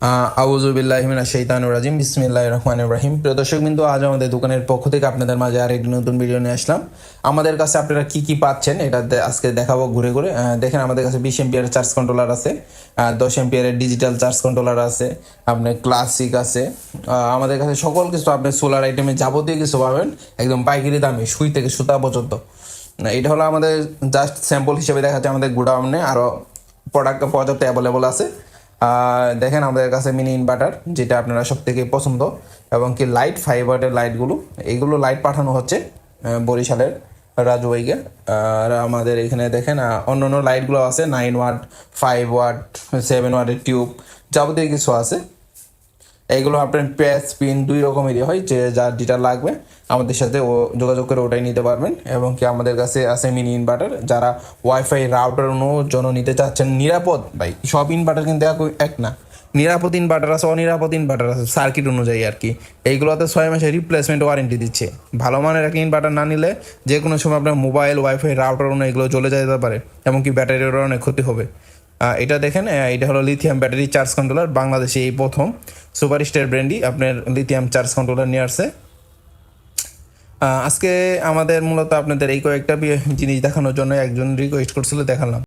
আউযুবিল্লাহি মিনাশ শাইতানির রাজিম বিসমিল্লাহির রহমানির রহিম। প্রিয় দর্শক বিন্দু, আজ আমাদের দোকানের পক্ষ থেকে আপনাদের মাঝে আরেকটি নতুন ভিডিও নিয়ে আসলাম। আমাদের কাছে আপনারা কি কি পাচ্ছেন এটা আজকে দেখাবো ঘুরে ঘুরে। দেখেন, আমাদের কাছে 20 এম্পিয়ারের চার্জ কন্ট্রোলার আছে, 10 এম্পিয়ারের ডিজিটাল চার্জ কন্ট্রোলার আছে, আপনার ক্লাসিক আছে। আমাদের কাছে সকল কিছু আপনি সোলার আইটেমে যাবতীয় কিছু পাবেন একদম পাইকারি দামে, সুই থেকে সুতা পর্যন্ত। এটা হলো আমাদের জাস্ট স্যাম্পল হিসেবে দেখা যাচ্ছে। আমাদের গোডাউনে আরও প্রোডাক্ট পর্যাপ্ত অ্যাভেলেবল আছে। দেখেন, আমাদের কাছে মিনি ইনভার্টার, যেটা আপনারা সব থেকে পছন্দ, এবং কি লাইট 5 ওয়াটের লাইটগুলো, এইগুলো লাইট পাঠানো হচ্ছে বরিশালের রাজবাইকে। আর আমাদের এখানে দেখেন অন্য অন্য লাইটগুলো আছে, 9 ওয়াট, 5 ওয়াট, 7 ওয়াটের টিউব, যাবতীয় কিছু আছে। এইগুলো আপনার প্যাচ পিন দুই রকমেরই হয়, যে যার যেটা লাগবে আমাদের সাথে ও যোগাযোগ করে ওটাই নিতে পারবেন। এবং কি আমাদের কাছে আছে মিনি ইনভার্টার, যারা ওয়াইফাই রাউটার জন্য নিতে চাচ্ছেন নিরাপদ। ভাই, সব ইনভার্টার কিন্তু এক না, নিরাপদ ইনভার্টার আছে, অনিরাপদ ইনভার্টার আছে, সার্কিট অনুযায়ী আর কি। এইগুলোতে 6 মাসের রিপ্লেসমেন্ট ওয়ারেন্টি দিচ্ছে। ভালো মানের একটা ইনভার্টার না নিলে যে কোনো সময় আপনার মোবাইল, ওয়াইফাই রাউটার এগুলো চলে যেতে পারে, এমনকি ব্যাটারিরও অনেক ক্ষতি হবে। এটা দেখেন, এটা হলো লিথিয়াম ব্যাটারি চার্জ কন্ট্রোলার। বাংলাদেশে এই প্রথম সুপারস্টার ব্র্যান্ডই আপনার লিথিয়াম চার্জ কন্ট্রোলার নিয়ে আসছে। আজকে আমাদের মূলত আপনাদের এই কয়েকটা জিনিস দেখানোর জন্য একজন রিকোয়েস্ট করছিল, দেখালাম।